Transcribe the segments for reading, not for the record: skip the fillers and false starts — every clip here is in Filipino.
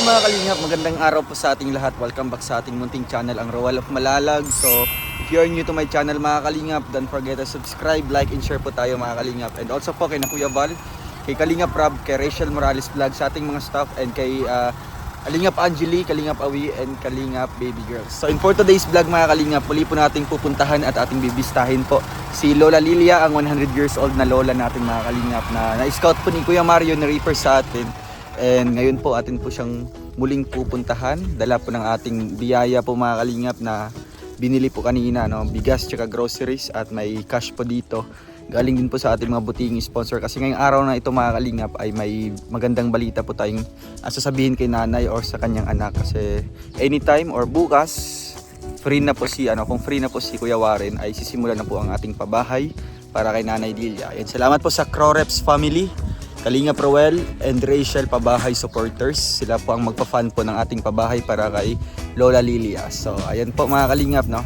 mga kalingap, magandang araw po sa ating lahat. Welcome back sa ating munting channel, ang Roel of Malalag. So, if you are new to my channel mga kalingap, don't forget to subscribe, like, and share po tayo mga kalingap. And also po kay Kuya Val, kay Kalingap Rob, kay Rachel Morales Vlog, sa ating mga staff, and kay Kalingap Angeli, Kalingap Awi, and Kalingap Baby Girls. So in for today's vlog mga kalingap, muli po nating pupuntahan at ating bibistahin po si Lola Lilia, ang 100 years old na lola natin mga kalingap, na na-scout po ni Kuya Mario na reaper sa atin. And ngayon po atin po siyang muling pupuntahan. Dala po ng ating biyaya po mga kalingap na binili po kanina, no? Bigas tsaka groceries, at may cash po dito. Galing din po sa ating mga buting sponsor, kasi ngayong araw na ito mga kalingap ay may magandang balita po tayong sasabihin kay nanay or sa kanyang anak. Kasi anytime or bukas free na po si kung free na po si Kuya Warren, ay sisimulan na po ang ating pabahay para kay Nanay Lilia. Yan, salamat po sa Croreps family, Kalingap Roel and Rachel Pabahay supporters. Sila po ang magpa-fund po ng ating pabahay para kay Lola Lilia. So ayan po mga kalingap, no?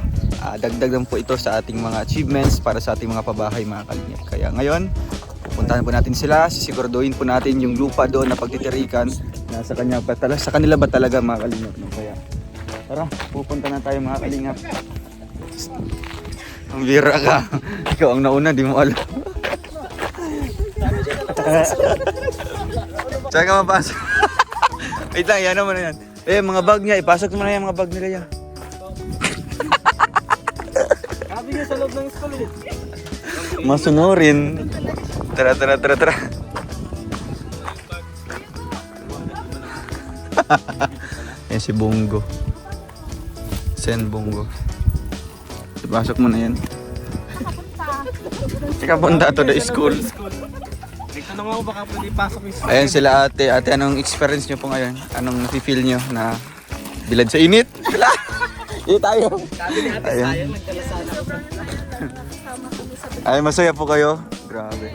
Dagdag lang po ito sa ating mga achievements para sa ating mga pabahay mga kalingap. Kaya ngayon, pupuntahan po natin sila, sisiguraduhin po natin yung lupa doon na pagtitirikan na sa kanila ba talaga mga kalingap, no? Kaya tara, pupunta na tayo mga kalingap. Ang bira ka. Ikaw ang nauna, di mo alam. Saan ka mapasok? Wait lang, yan naman na yan. Mga bag niya, ipasok mo na yan mga bag nila yan. Sabi niya sa loob ng school eh. Masunurin. Tara. Yan si Bongo. Sen Bongo. Ipasok mo na yan. Ika punta to the school. Nagtanong ako baka pwede pasok yung school. Ayan sila ate. Ate, anong experience nyo po ngayon? Anong feel nyo na bilad sa init? Dito tayo. Sabi ni ate sayang, nagdala sana ako. Ay, masaya po kayo? Grabe.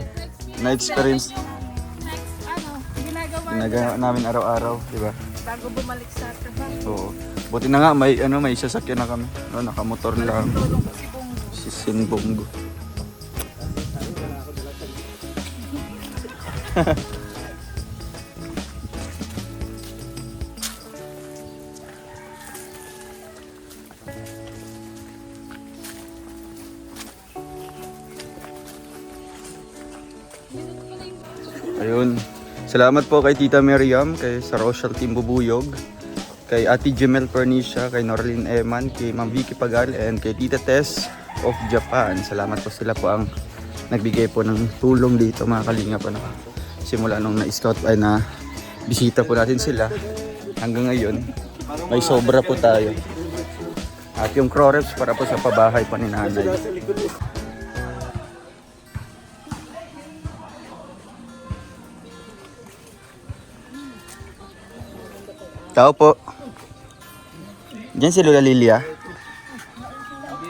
Na-experience. Ginagawa namin araw-araw, di ba? Bago bumalik sa trabaho. Oo. Buti na nga may sasakyan na kami. No, nakamotor lang. Si Sinbongo. Ayun. Salamat po kay Tita Miriam, kay Sir Rochelle Timbubuyog, kay Ate Jemel Pernicia, kay Norlin Eman, kay Ma'am Vicky Pagal, and kay Tita Tess of Japan. Salamat po, sila po ang nagbigay po ng tulong dito mga kalingap. Simula nung na-scout ay na bisita po natin sila hanggang ngayon may sobra po tayo. At yung Croreps para po sa pabahay pa ni nanay. Tao po. Diyan si Lola Lilia.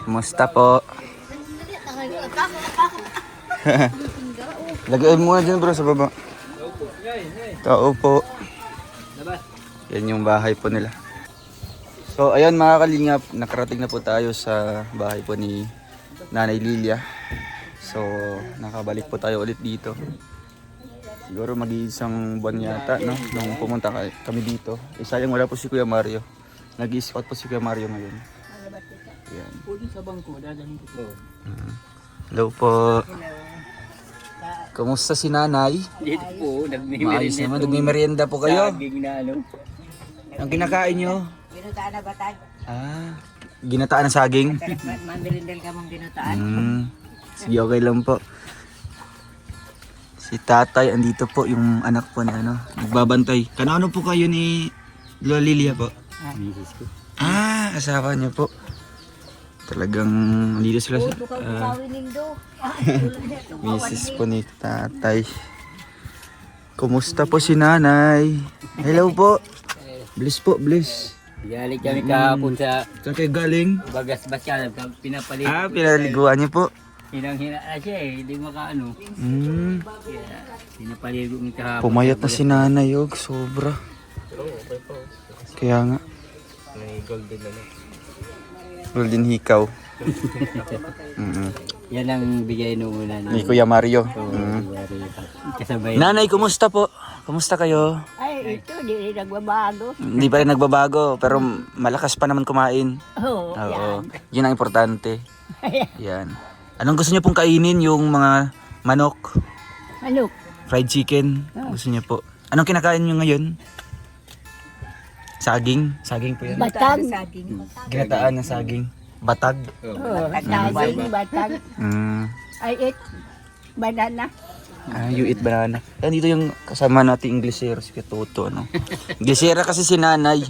Kumusta po? Lagay mo muna dyan bro sa baba. Tao po. Yan yung bahay po nila. So ayan mga kalingap, nakarating na po tayo sa bahay po ni Nanay Lilia. So nakabalik po tayo ulit dito. Siguro mag-iisang buwan yata, no? Nung pumunta kami dito. Sayang wala po si Kuya Mario. Nag-i-scout po si Kuya Mario ngayon. Ayan. Sa bangko, dadalhin ko po. Hello po. Kumusta si nanay? Dito po, Maayos naman, nagmimerienda po kayo. Saging na ano. Ang kinakain nyo? Ginutaan na batag. Ginataan ng saging? Mandirindel ka mong ginutaan. Sige, okay lang po. Si tatay, andito po yung anak po na nagbabantay. Kanano po kayo ni Lola Lilia po? Misis ko. Asawa niyo po. Talagang dito sila sa misis po ni tatay. Kumusta po si nanay? Hello po. Bless po, bless. Galing kami kahapon sa Saan kayo galing? Bagas Basyan, pinapaligo. Pinaliguan niyo po. Hinang-hina na siya eh, hindi makaano. Kaya pinapaligo ng kahapon. Pumayat na si nanay, sobra. Kaya nga. May golden na. Golden hikaw. Yan ang bigay nung una Ni Kuya Mario. Kasabay. Nanay, kumusta po? Kumusta kayo? Ay, Ay, ito, di rin nagbabago. Hindi pa rin nagbabago, pero malakas pa naman kumain. Oo, Oo. yan. Yun ang importante. Yan. Anong gusto niyo pong kainin? Yung mga manok, Ano? fried chicken? Gusto niyo po? Anong kinakain niyo ngayon? Saging? Saging po yan. Batag. Ginataan na saging. Batag? Oo, saging, batag. Ay, banana. You eat banana. Yan dito yung kasama nating Inglesera, si Katoto, ano. Inglesera kasi si nanay.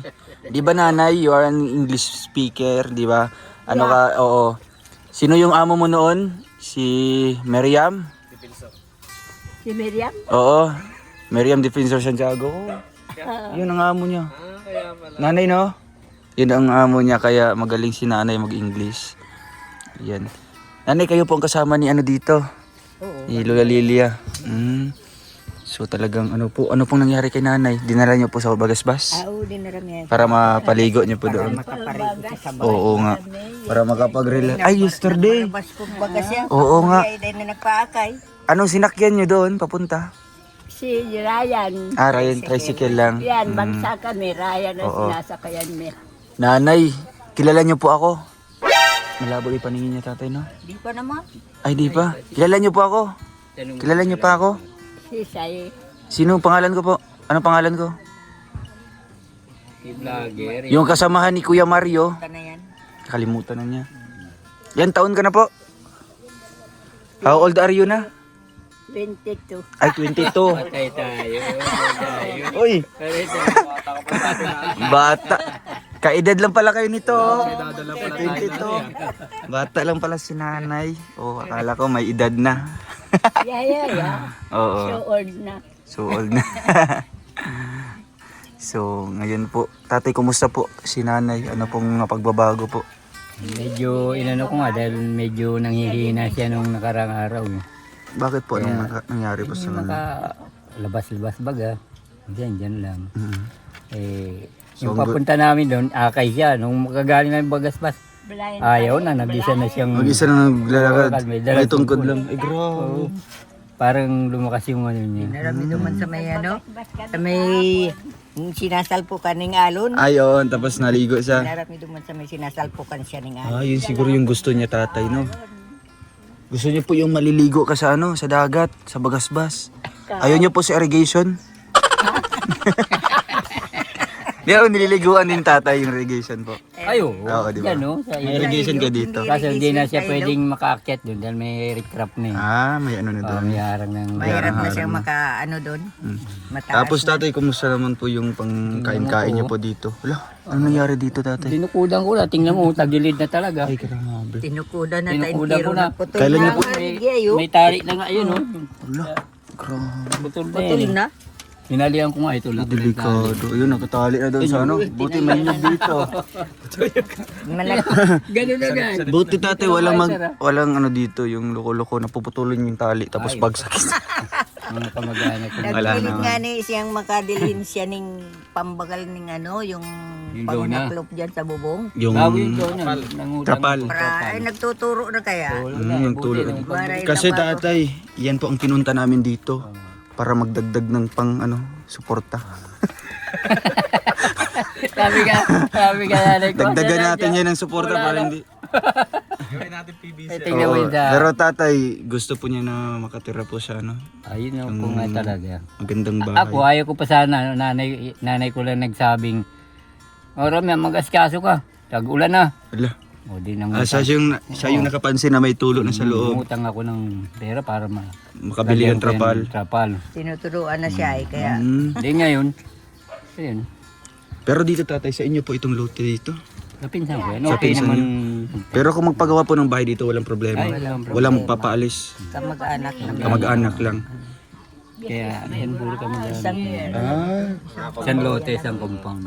Di ba nanay, you are an English speaker, di ba? Ano ka, oo. Sino yung amo mo noon? Si Miriam? Si Miriam. Oo. Miriam Defensor Santiago. Yun ang amo niya. Nanay, no? Yun ang amo niya, kaya magaling si nanay mag-English. Yan. Nanay, kayo po ang kasama ni ano dito? Oo. Ni Lola Lilia. So talagang ano pong nangyari kay nanay? Dinala niyo po sa Bagasbas? Oo, din na rami. Para mapaligo niyo po doon. Makaparin sa Oo nga. Para makapag-relax. Ay, yesterday. Bas kong bagas yan. Oo nga. Ay, dahil na nagpaakay. Anong sinakyan niyo doon papunta? Si Ryan. Ah, Ryan, tricycle lang. Yan, bansa kami. Ryan ang Oo. sinasakayan mo. Nanay, kilala niyo po ako. Malabo yung paningin niya tatay, no? Di pa naman. Ay, di pa. Kilala niyo po ako. Kilala niyo pa ako. Si Say. Sino ang pangalan ko po? Anong pangalan ko? Vlogger. Yung kasamahan ni Kuya Mario. Ka na yan. Nakalimutan na niya. Yan, taon ka na po? How old are you na? 22. Ay, 22. Patay tayo. Uy, bata. Kaedad lang pala kayo nito. oh. 22. Bata lang pala si nanay. Oh, akala ko may edad na. Yeah. Oo. So old na. So old na. So, ngayon po. Tatay, kumusta po si nanay? Ano pong pagbabago po? Medyo inano ko nga dahil medyo nanghihina siya nung nakarang araw. Bakit po? Anong nangyari po sa Hindi nanay? labas-labas baga. Diyan lang. Mhm. Yung papunta namin doon, akay siya. Nung makagaling namin Bagasbas, Blind. ayaw na, nag-isa na siyang... Mag-isa na naglalakad. May dalang May tungkod tungkod. lang. Ay, grabe. Parang lumakas yung ano niya. Narami naman sa may ano. Sa may sinasalpukan ng alon. Ay, oo. Tapos naligo siya. Narami naman sa may sinasalpukan siya ng alon. Ah, yun siguro yung gusto niya tatay, no? Gusto niyo po yung maliligo ka sa ano, sa dagat, sa Bagasbas. Ayaw niyo po sa irrigation? Di ako nililiguan din tatay yung irrigation po. Ay, oo. Oo, di ba? Yan, no? Sa May irrigation ka dito. Kaso hindi na siya pwedeng makaakyat doon dahil may recraft na eh. Ah, may ano na doon. May harang ng... Mahirap na siyang ano doon. Mataas. Tapos tatay, kumusta naman po yung pangkain-kain niyo po dito? Wala, ano nangyari dito tatay? Tinukudan ko na, tingnan mo, tagilid na talaga. Ay, grabe. Tinukudan na Tinukudan ko na. Kailan niyo po? May tarik na nga yun, no? Wala, grabe. Putol na Putol yun. na. Hinalihan ko nga ito lang. Delikado. Yun, nakatali na doon sa ano. Buti mainit dito. Ganun na guys. Buti tatay, walang ano dito, yung loko-loko, napuputulin yung tali, tapos bagsak. Mga kamag-anak ko. Wala Nagpilit naman. nga ni siyang makadilhin siya ng pambagal ng ano, yung Yung dona. pangnaklop dyan sa bubong. Yung Bago yung doon yan. Nangutang trapal. Para ay nagtuturo na kaya. Yung tulo. Para Kasi ilabas. tatay, yan po ang pinunta namin dito. Para magdagdag ng pang ano, suporta. Sabi ka nanay ko. Dagdagan natin yan ng suporta para hindi. Ay, tingnan mo yun sa... Pero tatay, gusto po niya na makatira po sa ano, Ayun yung po nga talaga. magandang Ako, bahay. ayaw ko pa sana. Nanay ko lang nagsabing, Rami, mag-askaso ka. Tag-ulan na. Ala. O, di nang Siya yung nakapansin na may tulo na sa loob. Umutang ako ng pera para Makabili ng trapal. Trapal. Tinuturuan na siya ay kaya. Di ngayon. Ayun. Pero dito tatay, sa inyo po itong lote dito. Napinsan ko yan. Sa Okay pinsan naman. Pero kung magpagawa po ng bahay dito, walang problema. Ay, walang problema. Walang papaalis. Kamag-anak naman. Kamag-anak lang. Kaya yan puro kami dyan. Ah. Isang lote, isang compound.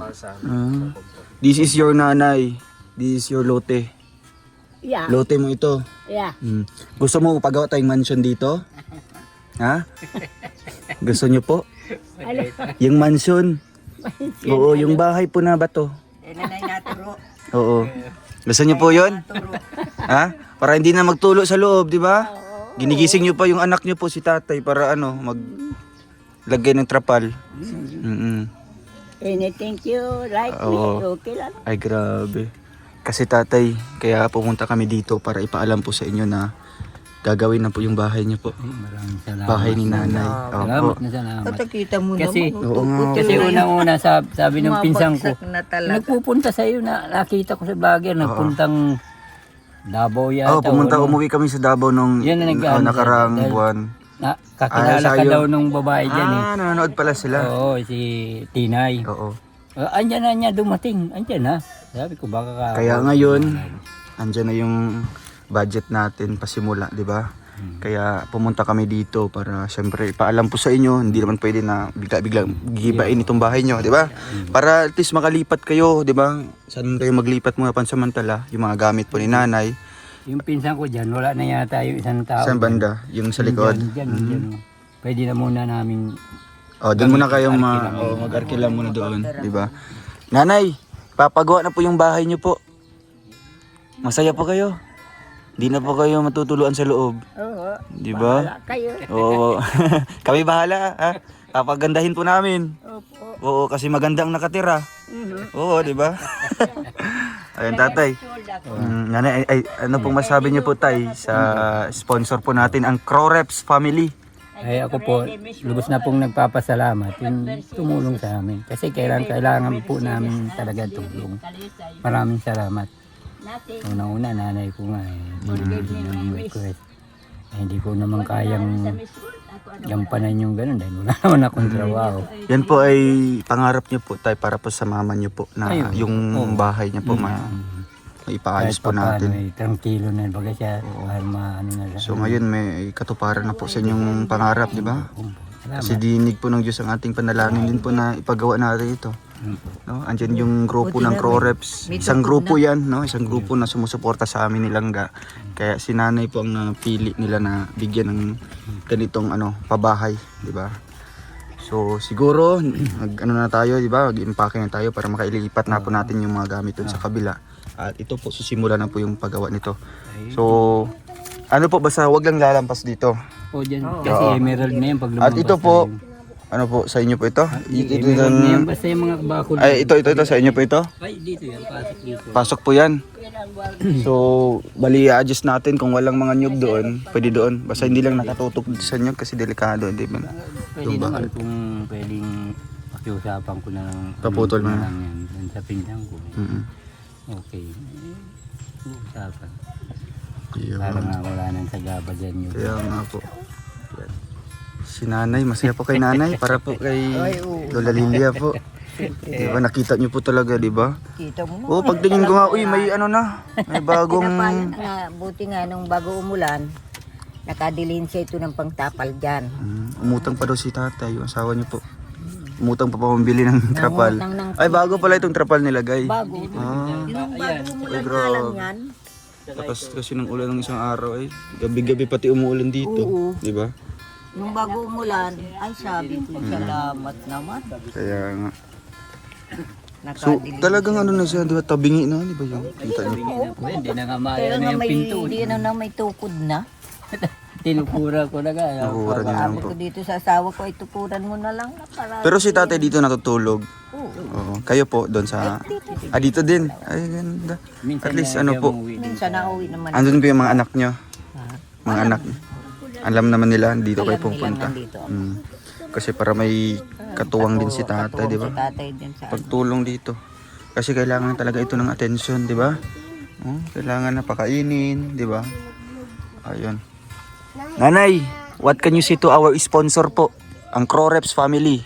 This is your nanay. This is your lote. Yeah. Lote mo ito. Yeah. Gusto mo pagawa tayong mansion dito? Ha? Gusto nyo po? Yung mansion. Oo, yung bahay po na bato. Eh, nanay naturo. Oo. Gusto nyo po yun? Ha? Para hindi na magtulo sa loob, di ba? Ginigising nyo pa yung anak nyo po si tatay para ano, lagay ng trapal. Mm-mm. Anything you like Oo. okay lang. Ay, grabe. Kasi tatay, kaya pumunta kami dito para ipaalam po sa inyo na gagawin na po yung bahay niyo po. Maraming salamat. Bahay ni nanay. Salamat Opo. na salamat. Kita mo Kasi- naman. Oo nga. Kasi unang-una sabi ng pinsan ko, Na talaga. nagpupunta sa iyo na nakita ko sa vlogger, nagpuntang Davao yata. Pumunta, o ano. umuwi kami sa Davao nung Yan ang nag-ano nakarang dahil- buwan. Kakilala ka sayo. daw nung babae dyan eh. Nanonood pala sila. Oo, si Tinay. Oo. Andyan na niya dumating. Andyan na. Sabi ko baka ka... Kaya ngayon, andyan na yung budget natin pasimula, di ba? Kaya pumunta kami dito para syempre ipaalam po sa inyo, hindi naman pwede na bigla-bigla gigibain itong bahay nyo, di ba? Para at least makalipat kayo, di ba? Saan kayo maglipat muna pansamantala, yung mga gamit po ni nanay. Yung pinsan ko dyan, wala na yata yung isang tao. Saan banda? Yung sa likod? Dyan. Pwede na muna namin... Doon muna kayong mag-arkila muna doon, di ba? Nanay, papagawa na po yung bahay nyo po. Masaya po kayo. Di na po kayo matutuluan sa loob. Oo. Di ba? Kayo. Oo. Kami bahala, ha? Papagandahin po namin. Opo. Oo, kasi magandang nakatira. Oo, di ba? Ayun, tatay. Nanay, ano pong masabi niyo po, tay, sa sponsor po natin, ang Croreps Family? Ay ako po, lubos na pong nagpapasalamat yung tumulong sa amin. Kasi kailangan po namin talaga tulong. Maraming salamat. Una-una, nanay ko nga yung request. Hindi ko naman kayang gampanan yung gano'n dahil wala naman akong trabaho. Yan po ay pangarap niyo po, tay, para po sa mama niyo po, na Ayun. yung bahay niya po maipaayos po natin. May tranquilo na baga siya. Para maano na lang. So ngayon may katuparan na po sa inyong pangarap, di ba? Kasi dinig po ng Diyos ang ating panalangin din po na ipagawa natin ito. No? Andyan yung grupo ng Croreps. Isang grupo yan, no? Isang grupo na sumusuporta sa amin ni Langga. Kaya si nanay po ang napili nila na bigyan ng ganitong pabahay, di ba? So siguro na tayo, di ba? Mag-impake na tayo para makailipat na po natin yung mga gamit dun sa kabila. At ito po susimula na po yung paggawa nito. So ano po, basta wag lang lalampas dito. O dyan, kasi emerald na yan pag lumabas. At ito po, na sa inyo po ito? emerald na yan, basta yung mga bakod. Ay, ito, sa inyo po ito? Ay, dito yan, pasok dito. Pasok po yan. So, bali i-adjust natin kung walang mga nyug doon, pwede doon. Basta hindi lang nakatutok dito sa nyug kasi delikado, di ba? Pwede naman kung pwedeng pakiusapan ko na lang. Paputol mo na. lang yan, dun sa pinggan ko. Okay. Usapan. Para nga wala nang sagaba dyan yun. Kaya nga po. Yan. Si nanay, masaya po kay nanay para po kay Lola Lilia po. Di ba, nakita niyo po talaga, di ba? Kita mo na. Oo, pagtingin ko nga, uy, may may bagong... Buti nga nung bago umulan, nakadilin siya ito ng pangtapal dyan. Umutang pa daw si tatay, yung asawa niyo po. Umutang pa pambili ng trapal. Nangutang ng- Ay, bago pala itong trapal nilagay. Bago. Ah, Yung bago umulan Ay, nga grabe. lang yan. tapos kasi ng ulan ng isang araw ay gabi-gabi pati umuulan dito, Oo. di ba? Nung bago umulan, ay sabi ko, salamat naman. Kaya nga. So, Nakadilin. talagang na siya, di ba? Tabingi na, di ba yun? Kita niyo. Hindi na nga maya Kaya na nga yung may, pinto. di na may tukod na. Tinukura ko na kaya. Nakukuran niya lang Sabi po. ko dito sa asawa ko, ay tukuran mo na lang na para. Pero si tatay dito natutulog. Oo. Oo. Kayo po doon sa... dito din. Ay, ganda. At least po. Minsan nauwi naman. Andun po yung mga anak nyo. Mga anak. Alam naman nila, dito kayo Alam nilang pupunta. nandito. Kasi para may katuwang din si tatay, di ba? Si tatay din sa Pagtulong dito. Kasi kailangan talaga ito ng attention, di ba? Kailangan na pakainin, di ba? Ayun. Nanay, what can you say to our sponsor po? Ang Croreps Family.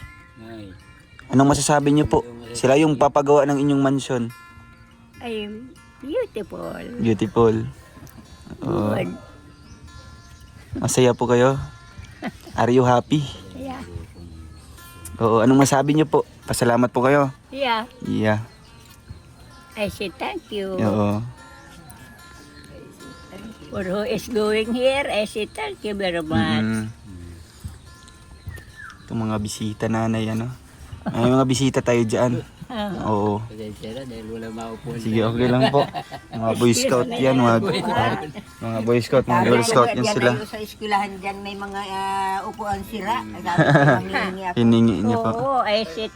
Anong masasabi niyo po? Sila yung papagawa ng inyong mansion. Ay, beautiful. Beautiful. Oo. Good. Masaya po kayo? Are you happy? Yeah. Oo, anong masabi niyo po? Pasalamat po kayo. Yeah. Yeah. I say thank you. Oo. For who is going here, I say thank you very much. Itong mga bisita nanay, ano? May mga bisita tayo dyan. Oo. Pasensya na dahil wala maupuan. Sige, okay lang po. Mga Boy Scout yan, mga Boy Scout, mga Girl Scout yan sila. Sa eskwelahan dyan may mga upuan sira. Sabi ko, manghihingi ako. Hiningi niyo po. Oo, ay sit.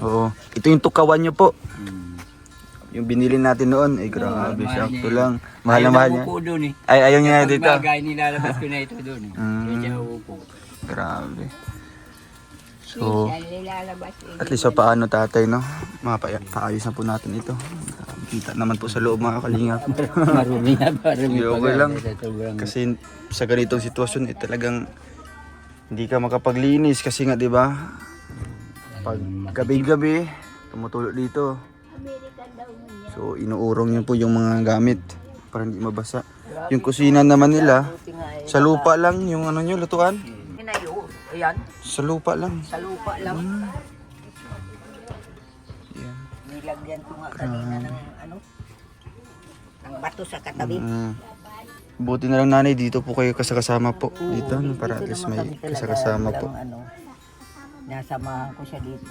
Oo. Ito yung tukawan niyo po. Yung binili natin noon, eh grabe, sakto lang. Mahal na mahal niya. Upo doon eh. Ay, ayaw niya dito. Bagay nilalabas ko na ito doon eh. Kaya siya upo. Grabe. So, Minsan nilalabas. at least sa paano tatay, no? Paayos na po natin ito. Kita naman po sa loob mga kalingap. Marumi na, marumi Sige, pa. okay lang. Sobrang- Kasi sa ganitong sitwasyon, talagang hindi ka makapaglinis kasi nga, di ba? Pag gabi-gabi, tumutulog dito. So, inuurong niyo po yung mga gamit para hindi mabasa. Yung kusina naman nila, sa lupa lang yung ano nyo, lutuan. Hinayo. Ayan. Sa lupa lang. Sa lupa lang. Yan. Nilagyan ko nga kanina ng ano. Ng bato sa katabi. Buti na lang nanay, dito po kayo kasakasama po. Dito, no, para at least may kasakasama po. Ano, nasamahan ko siya dito.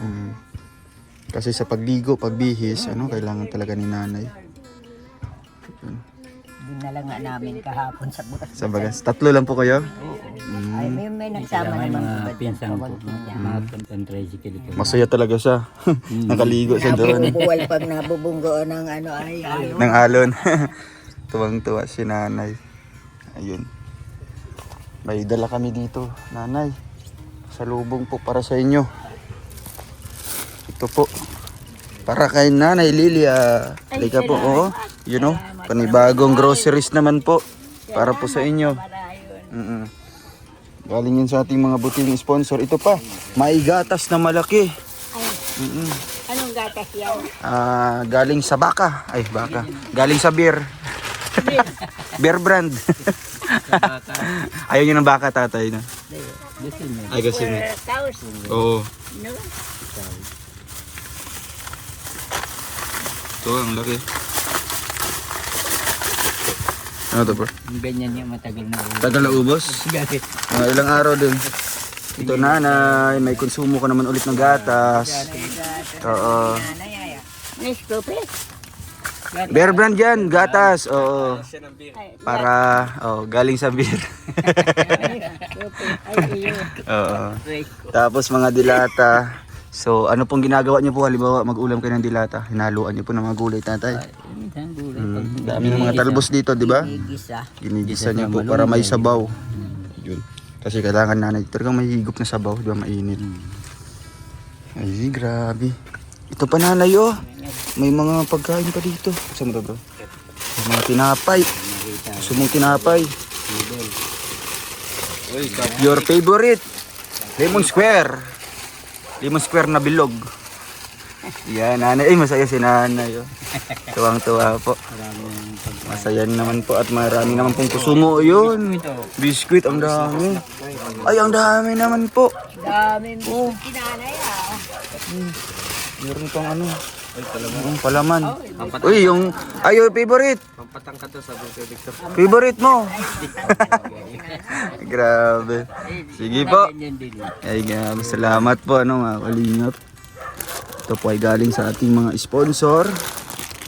Kasi sa pagligo, pagbihis, kailangan talaga ni nanay. Dinala nga namin kahapon sa bukas. Sa bagas. Tatlo lang po kayo? Ay, may nagsama May naman mga iba dyan, pinsang ko. pamangkin niya. Mga pinsang tricycle ito. Masaya talaga siya. Nakaligo siya doon. Nabubuwal pag nabubunggo ng ano ay ano. Ng alon. Tuwang-tuwa si nanay. Ayun. May dala kami dito, nanay. Salubong po para sa inyo. Ito po. Para kay Nanay Lilia. Halika po, oh. You know, panibagong groceries naman po. Para po sa inyo. Galing yun sa ating mga buting sponsor. Ito pa, may gatas na malaki. Anong gatas yan? Galing sa baka. Ay, baka. Galing sa beer. Beer brand. Ayaw nyo ng baka, tatay, na? Ay, kasi may. Cows. Oo. No? Ito, ang laki. Ano to, bro? Yung ganyan yung matagal na ulo. Tagal na ubos? Galit. Mga ilang araw din. Ito, nanay. May konsumo ka naman ulit ng gatas. Oo. Nescafe. Bear brand yan, gatas. Oo. Para, galing sa beer. Oo. Tapos mga dilata. So, ano pong ginagawa niyo po? Halimbawa, mag-ulam kayo ng dilata. Hinaluan niyo po ng mga gulay, tatay. Minsan gulay. Dami ng mga talbos dito, di ba? Igisa. Ginigisa niyo po para may sabaw. Yun. Kasi kailangan nanay. Talagang may higop na sabaw, di ba? Mainit. Ay, grabe. Ito pa nanay, oh. May mga pagkain pa dito. Saan ba, bro? May mga tinapay. Gusto mong tinapay? Your favorite? Lemon Square. Lemon Square na bilog. Yan, nanay. Ay, masaya si nanay. Oh. Tuwang-tuwa po. Masaya naman po at marami naman pong kusumo. Yun. Biskuit, ang dami. Ay, ang dami naman po. Daming kinanay Meron pang ano. Palaman. Uy, yung favorite. Pampatangkad to sa Dr. Victor. Favorite mo. Grabe. Sige po. Ganyan din. Ay, salamat po mga kalingap. Ito po ay galing sa ating mga sponsor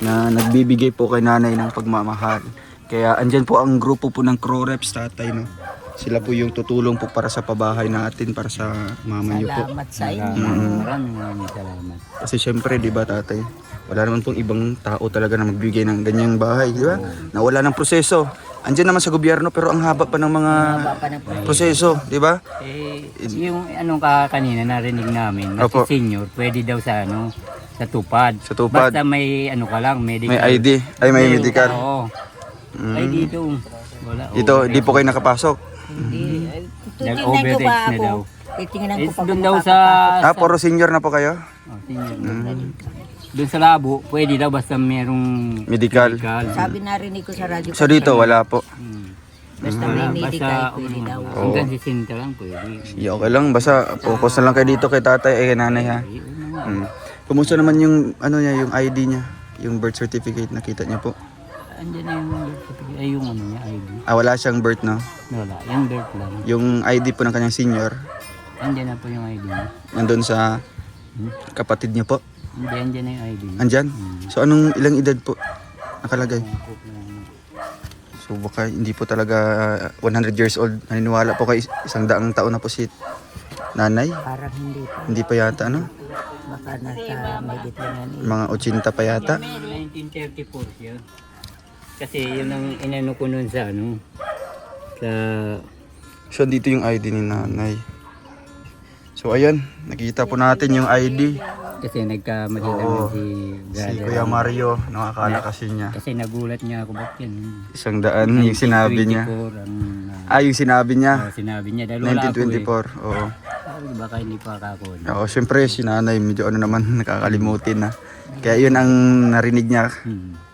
na nagbibigay po kay nanay ng pagmamahal. Kaya andyan po ang grupo po ng Crow Reps, tatay, no? Sila po yung tutulong po para sa pabahay natin, para sa mama niyo po. Salamat sa inyo. Maraming salamat. Kasi syempre, di ba tatay, wala naman pong ibang tao talaga na magbigay ng ganyang bahay, di ba? Na wala ng proseso. Andyan naman sa gobyerno pero ang haba pa ng mga proseso, di ba? Yung anong kanina narinig namin, na Opo. si senior, pwede daw sa sa tupad. Sa tupad. Basta may ka lang, medical. May ID, ay may medical. Oo. Ay dito, wala. Dito, di po kayo nakapasok. Nag-overage na daw. Titingnan ko pa Doon kung daw sa... Puro senior na po kayo? Oh, senior. Doon sa labo, pwede daw basta merong Medical. sabi narinig ko sa radyo. So dito, wala po. Basta may medical, pwede daw. Hanggang si Sinta lang pwede. Okay lang, basta focus na lang kayo dito kay tatay, kay nanay, ha? Kumusta naman yung, yung ID niya? Yung birth certificate, nakita niya po? Andiyan na yung ay yung niya, ID. Wala siyang birth, no? Wala, yung birth lang. Yung ID po ng kanyang senior, Andiyan na po yung ID niya. nandun sa kapatid niya po. Hindi, andyan na yung ID. Andyan? So anong ilang edad po nakalagay? So baka hindi po talaga 100 years old. Naniniwala po kay 100 taon na po si nanay? Parang hindi pa. Hindi pa yata, ano? Baka nasa may dito nga ni. Mga 80 pa yata. 1934 yun. Kasi yun ang inano ko nun sa ano, sa So dito yung ID ni nanay. So ayan, nakita po natin yung ID. kasi nagkamali lang Oo. si Si brother. Kuya Mario, nakakala kasi niya. Kasi nagulat niya ako ba't yan. 100 yung sinabi niya. 1924 ang Yung sinabi niya. sinabi niya dahil wala ako 1924, oo. Baka hindi pa ako. Oo, syempre si nanay medyo ano naman nakakalimutin na. Kaya yun ang narinig niya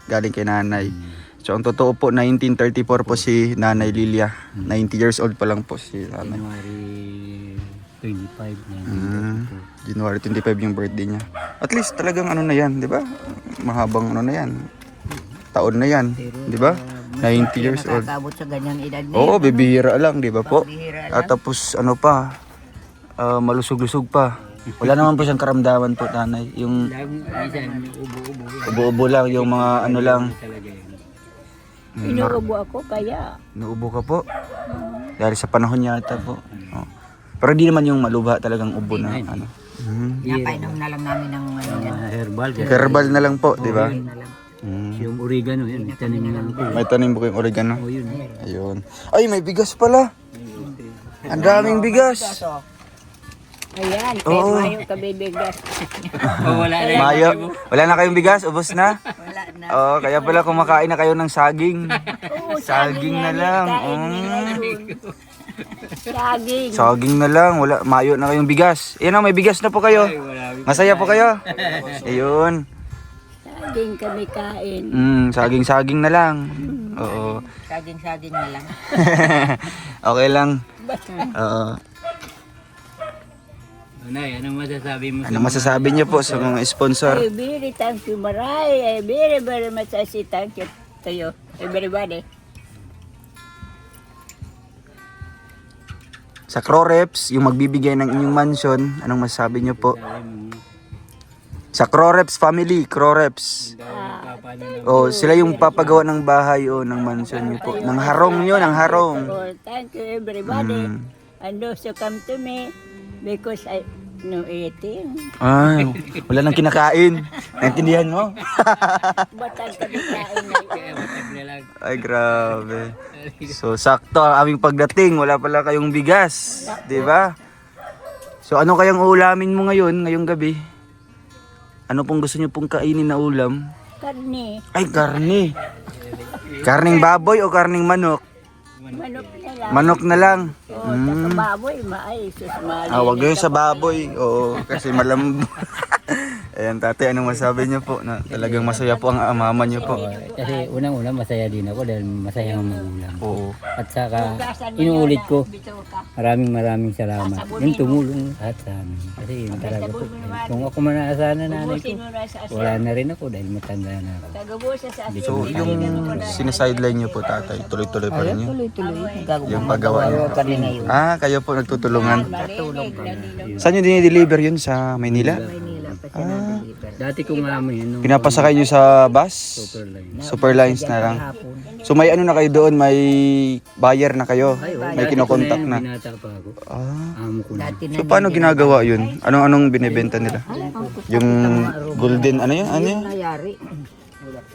galing kay nanay. So ang totoo po 1934 po si Nanay Lilia. 90 years old pa lang po si nanay. January 25 na. January 25 yung birthday niya. At least talagang ano na yan, di ba? Mahabang ano na yan. Taon na yan, di ba? 90 years old. Nakakabot sa ganyang edad na Oo, bibihira lang, di ba po? Bihira At tapos ano pa, malusog-lusog pa. Wala naman po siyang karamdaman po, nanay. Yung Minsan ubo-ubo. ubo-ubo lang, yung mga ano lang. Talaga yun. Inuubo ako kaya. Nauubo ka po. Dahil sa panahon yata po. Oh. Pero di naman yung malubha talagang ubo na ano. Napainom na lang namin ng ano yan. Herbal. Herbal na lang po, di ba? Na lang. Yung oregano, yun. Tanim na lang ko. May tanim po kayong oregano. Oh, yun. Ayun. Ay, may bigas pala. Ang daming bigas. Ayan, Oo. kaya mayo kabibigas. Wala na yun. Mayo. Wala na kayong bigas? Ubos na? Wala na. Oo, kaya pala kumakain na kayo ng saging. Saging na lang. Saging. Saging na lang. Wala, mayo na kayong bigas. Ayan o, may bigas na po kayo. Masaya po kayo. Ayun. Saging kami kain. Saging-saging na lang. Oo. Saging-saging na lang. Okay lang. Oo. Nay, anong masasabi mo? Ano masasabi niyo po sa mga sponsor? I very thank you, Maray. I very much I say thank you to you, everybody. Sa Croreps, yung magbibigay ng inyong mansion, anong masasabi niyo po? Sa Croreps family, Croreps. Oh, sila yung papagawa ng bahay o ng mansion niyo po. Ng harong niyo, ng harong. Oh, thank you, everybody. And those who come to me because I no eating. Ay, wala nang kinakain. Naintindihan mo? Batang kami kain na Ay, grabe. So, sakto ang aming pagdating. Wala pala kayong bigas. Di ba? So, ano kayang ulamin mo ngayong gabi? Ano pong gusto niyo pong kainin na ulam? karne. Ay, karne. Karning baboy o karning manok? Manok na lang. Manok na lang. Oh, saka baboy, maayos. Wag yun sa baboy. Oo, kasi malam. Ayan, tatay, anong masabi niyo po? Na talagang masaya po ang mama niyo po. Kasi unang-una masaya din ako dahil masaya ang magulang. Oo. At saka inuulit ko, maraming salamat. Yung tumulong lahat sa amin. Kasi yun talaga po. Kung ako manaasahan na nanay ko, wala na rin ako dahil matanda na ako. Tagabusa sa asin. So, yung sinisideline niyo po, tatay, tuloy-tuloy pa rin yun? Tuloy-tuloy. Yung paggawa niyo. Kami ngayon. Kayo po nagtutulungan. Katulong kami. Saan nyo dinideliver yun? Sa Maynila? Maynila pa siya na-deliver. Dati ko nga mo yun, nung Pinapasakay nyo sa bus? Superline. Superlines na lang. Hapon. So may ano na kayo doon? May buyer na kayo? May kinokontak na? Binata pa ako. Ah. Amo ko na. Dati na So paano ginagawa yun? Anong binibenta nila? Yung golden, ano yun? Ano yun? Nangyari.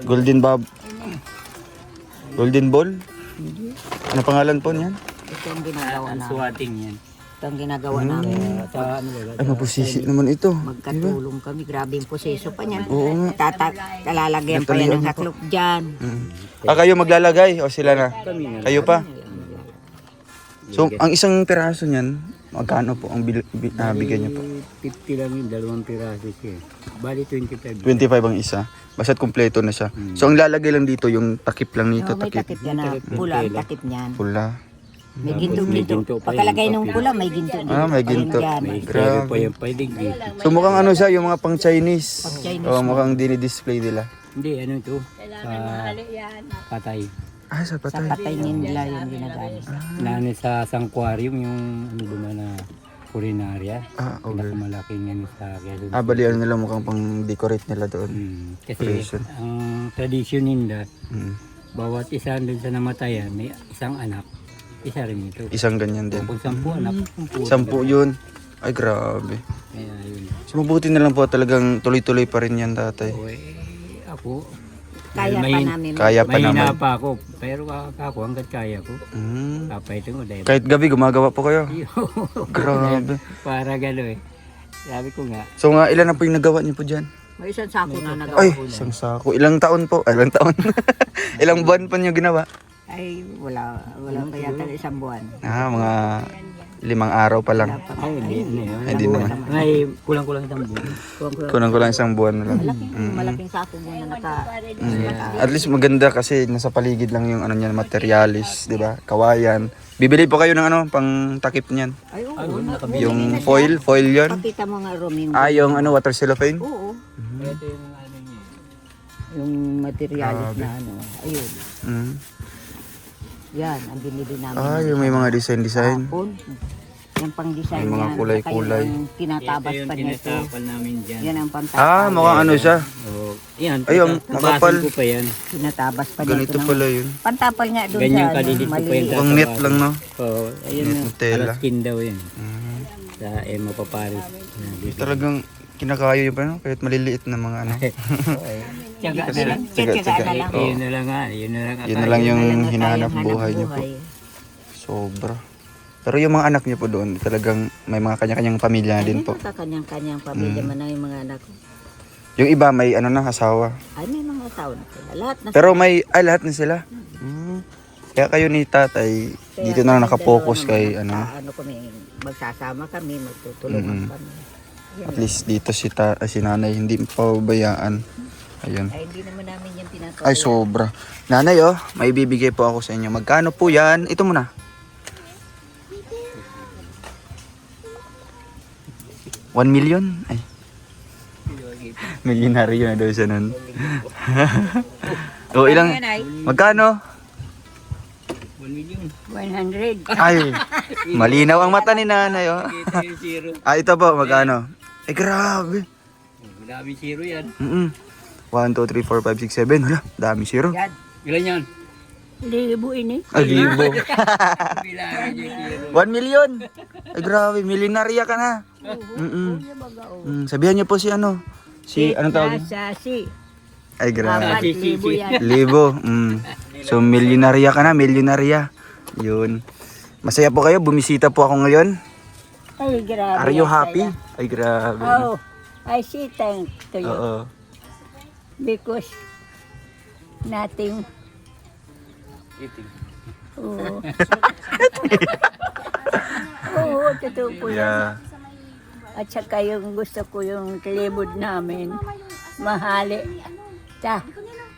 Golden Golden ball? Ano pangalan po niyan? Ito ang ginagawa Ang namin. swatting yan. Ito ang ginagawa namin. Sa ano ba? Ay, mapusisi naman ito. Magkatulong kami. Grabe yung proseso pa niyan. Oo nga. Talalagyan pa yan ng haklop dyan. Kayo maglalagay o sila na? Kayo pa? So, ang isang piraso niyan, magkano po ang bigyan niyo po? 50 lang yung dalawang piraso siya. Bali 25. 25 ang isa. Basta't kumpleto na siya. So, ang lalagay lang dito, yung takip lang nito, May takip yan na. Pula ang takip niyan. Pula. May ginto-ginto. Pagkalagay ng pula, may ginto. May ginto. May Grabe. pa yung pwedeng eh. So, mukhang ano siya, yung mga pang Chinese. Pang-Chinese. Mukhang dinidisplay nila. Hindi, ano ito? Patay. Sa Sa patay. patay nila yung ginagamit. Na ano sa sanctuarium yung ano ba na Purinarya. Ah, okay. Pinakamalaking ano sa Quezon. Bali ano nila mukhang pang decorate nila doon. Kasi Tradition. ang tradisyon nila, Mm. bawat isa doon sa namatayan, may isang anak. Isa rin ito. Isang ganyan din. Kung 10 anak, 10 yun. Ay, grabe. Kaya yun. So, mabuti na lang po talagang tuloy-tuloy pa rin yan, tatay. O, ako, Kaya pa May- namin. Kaya pa mahina naman. pa ako. Pero ako hanggat kaya ko. Mm. Papaitin ko dahil. Kahit gabi, gumagawa po kayo. Grabe. Para gano'n eh. Sabi ko nga, So, nga, ilan na po yung nagawa niyo po dyan? May isang sako na nagawa Ay, ko na. isang sako. Ilang taon po? Ay, ilang taon? Ilang buwan pa niyo ginawa? Ay, wala pa yata isang buwan. Mga 5 araw pa lang. ay hindi. Hindi naman. May kulang-kulang isang buwan. Kulang-kulang isang buwan na lang. Malaking sako muna At least maganda kasi nasa paligid lang yung ano niyan, materialis, 'di ba? Kawayan. Bibili po kayo ng ano, pang takip niyan. Ay, oo. Yung foil 'yon. Pakita mo nga, Romeo. Yung ano, water cellophane. Oo. Ito yung ano niya. Yung materialis na ano. Ayun. Mm. Yan, ang binili namin. Yung may mga design. Hapon. Yan pang design May mga yan. kulay-kulay. Saka yung tinatabas pa niya ito. tinatapal namin dyan. Yan ang pantapal. Mukhang ano siya. Oh, yan. Ay, ang makapal. ko pa yan. Tinatabas pa niya Ganito ito. pala yun. Pantapal nga doon Ganyan sa kalilit ko pa yan. maliliit. Mukhang net lang, no? Oh, ayun Net na. na tela. Alaskin daw yan. Mm. Sa Emma Paparis. Talagang kinakayo yun pa, no? Kahit maliliit na mga ano. Tiyaga na lang. Tiyaga. na lang. Oo. Yun na lang nga. Yun na lang. Yun na lang yung Alam na hinahanap tayong buhay niyo po. Sobra. Pero yung mga anak niyo po doon, talagang may mga kanya-kanyang pamilya na din po. Ay, kanyang-kanyang pamilya man na yung mga anak ko. Yung iba may ano na, asawa. Ay, may mga tao na sila. Lahat na Pero lahat na sila. Kaya kayo ni tatay, dito na lang nakapokus kay ano. Ano kami, magsasama kami, magtutulungan kami. At least dito si nanay, hindi pababayaan. Ayun. Ay, hindi naman namin yung pinatuloy. Ay, sobra. Nanay, may bibigay po ako sa inyo. Magkano po yan? Ito muna. 1 million? Ay. Milyonaryo na daw siya nun. Ilang? Magkano? 1 million. 100. Ay, malinaw ang mata ni nanay, Ito yung zero. Ito po, magkano? Grabe. Madami zero yan. 1, 2, 3, 4, 5, 6, 7. Hala, dami zero. Ilan yan? Libo ini. Ay, libo. Bilangin yung zero. 1 million. Ay, grabe. Milyonarya ka na. Sabihan niyo po si ano. Anong tawag? Sasi. Ay, grabe. 4,000 yan. Libo. So, milyonarya ka na. Milyonarya. Yun. Masaya po kayo. Bumisita po ako ngayon. Ay, grabe. Are you ang happy? saya. Ay, grabe. Oh, I see thank to you. Oo. Because nothing. Oo. Oo, totoo po yan. Yeah. At saka yung gusto ko yung kilibod namin, mahali.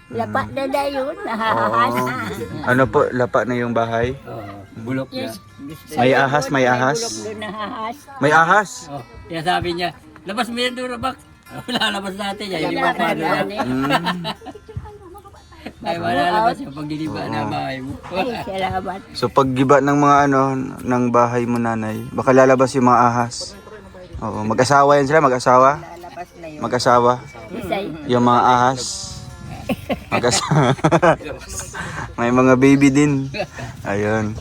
Lapat na yun, nahahas. Ano po, lapa na yung bahay? Bulok na. May ahas, may ahas. Bulok doon nahahas. May ahas. Oh, kaya sabi niya, labas mo yan doon, Rabak. Lalabas natin yan. Yung mga paano yan. Ay, malalabas yung pagdiliba na bahay mo. Ay, salamat. So paggiba ng mga ng bahay mo nanay, baka lalabas yung mga ahas. Oo, mag-asawa yan sila, mag-asawa. Lalabas na yun. Mag-asawa. Isay. Yung mga ahas. Mag-asawa. May mga baby din. Ayun.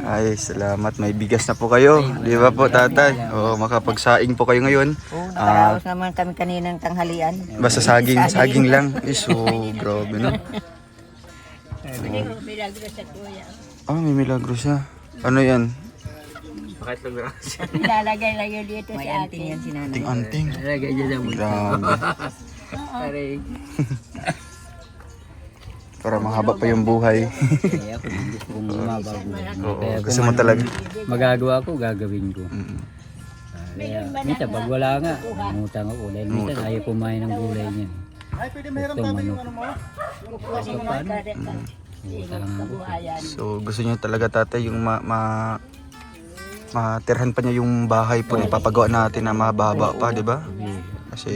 Ay, salamat. May bigas na po kayo. Di ba po, tatay? Oo, makapagsaing po kayo ngayon. Nakaraos naman kami kaninang tanghalian. Basta saging lang. So, grabe no? Milagro sa kuya. May milagro siya. Ano yan? Ilalagay lang yun dito May sa anting atin. yan si nanay. Anting-anting. Lagay niya sa muli. Grabe. Aray. Para mahaba pa yung buhay. Kaya ako gusto kong mabago. Oo, gusto mo talaga. Magagawa ko, gagawin ko. Kaya minsan pag wala nga, umutang ako. Dahil minsan ayaw kumain ng gulay niya. Gusto manok. Utang ako. So, gusto niya talaga tatay yung matirhan pa niya yung bahay po na ipapagawa natin na mahaba pa, di ba? Kasi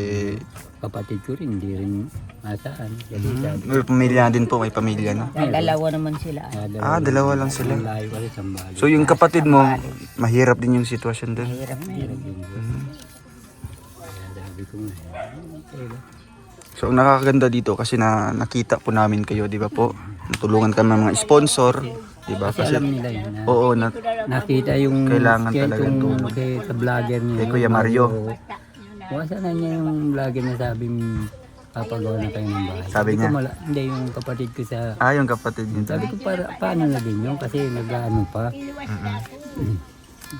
Kapatid ko rin, hindi rin Saan? Delikado. May pamilya din po, may pamilya no? Dalawa naman sila. Dalawa lang sila. Ang layo kasi sa Bali. So yung kapatid mo, mahirap din yung sitwasyon doon. Hirap din. Kaya sabi ko nga, okay ba? So ang nakakaganda dito kasi nakita po namin kayo, di ba po? Natulungan kami ng mga sponsor, di ba? Kasi alam nila yun. Na, Oo, nakita yung Kailangan kaya talaga itong tulong. sa vlogger niya. Kay Kuya Mario. Wasa na niya yung vlogger na sabing papagawa na kayo ng bahay. Sabi niya? Hindi, yung kapatid ko sa... Yung kapatid niyo. Sabi ko paano na din yun kasi nag-ano pa.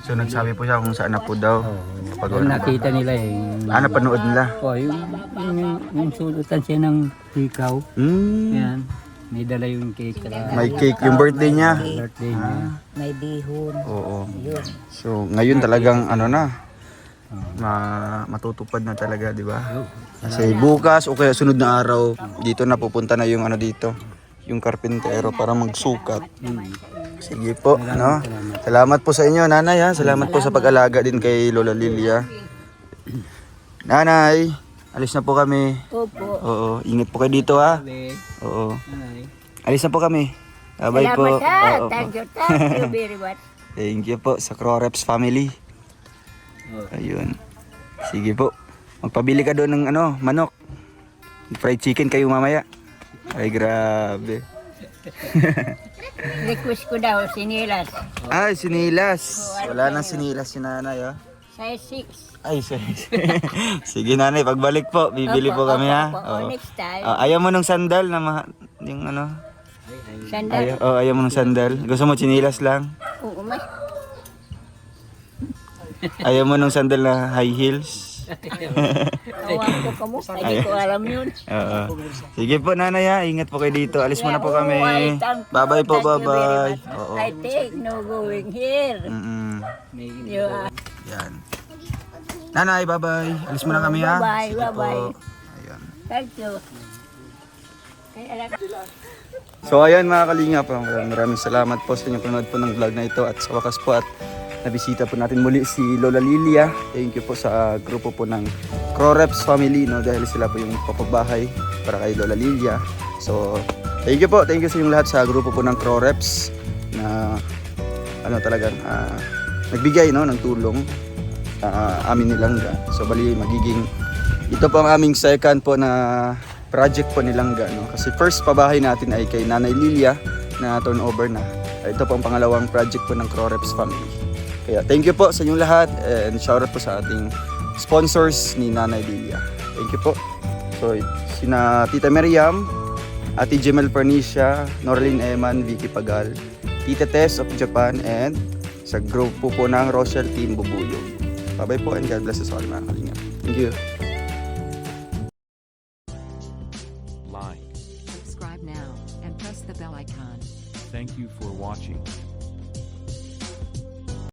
So nagsabi po siya kung saan na po daw. Kapag Yung nakita nila eh. napanood nila. Yung sulutan siya ng ikaw. Yan. May dala yung cake. May cake yung birthday niya. Birthday niya. May bihon. Oo. Yun. So ngayon talagang matutupad na talaga, di ba? Kasi bukas o kaya sunod na araw, dito na pupunta na yung dito, yung karpintero para magsukat. Sige po, no? Salamat po sa inyo, nanay ha. Salamat po sa pag-alaga din kay Lola Lilia. Nanay, alis na po kami. Opo. Oo, ingat po kayo dito ha. Oo. Alis na po kami. Bye po. Salamat ha. Oo po. Thank you very much. Thank you po sa Croreps family. Ayun. Sige po. Magpabili ka doon ng manok. Fried chicken kayo mamaya. Ay grabe. Request ko daw, sinilas. Ay, sinilas. Wala nang sinilas si nanay Size 6. Ay, sige nanay, pagbalik po, bibili po kami ha. Oo. Next time. Ayaw mo ng sandal na yung Sandal. ayaw mo ng sandal. Gusto mo sinilas lang? Oo, mas. Ayaw mo ng sandal na high heels? Awan ko kamo. Hindi ko alam yun. Oo. Sige po nanay ha, ingat po kayo dito. Alis muna po kami. Thank you. Bye-bye po, Thank you very bye-bye. much. Oo. I take no going here. You are. Yan. Nanay, bye-bye. Alis muna kami ha. Bye-bye, Sige po. bye-bye. Ayan. Thank you. Kaya alam So ayan mga kalingap, maraming salamat po sa inyong panonood po ng vlog na ito at sa wakas po at nabisita po natin muli si Lola Lilia. Thank you po sa grupo po ng Croreps family, no, dahil sila po yung papabahay para kay Lola Lilia. So thank you sa inyong lahat sa grupo po ng Croreps na talagang nagbigay ng tulong sa amin nilangga. So bali magiging ito po ang aming second po na project po nilangga, no? Kasi first pabahay natin ay kay Nanay Lilia na turnover na. Ito po ang pangalawang project po ng Croreps family. Kaya thank you po sa inyong lahat and shoutout po sa ating sponsors ni Nanay Lilia. Thank you po. So sina Tita Miriam, Ate Jemel Pernicia, Norlene Eman, Vicky Pagal, Tita Tess of Japan, and sa grupo po ng Rochelle Team Bubuyog. Bye-bye po and God bless us all mga kalingap. Thank you. Like. Subscribe now and press the bell icon. Thank you for watching.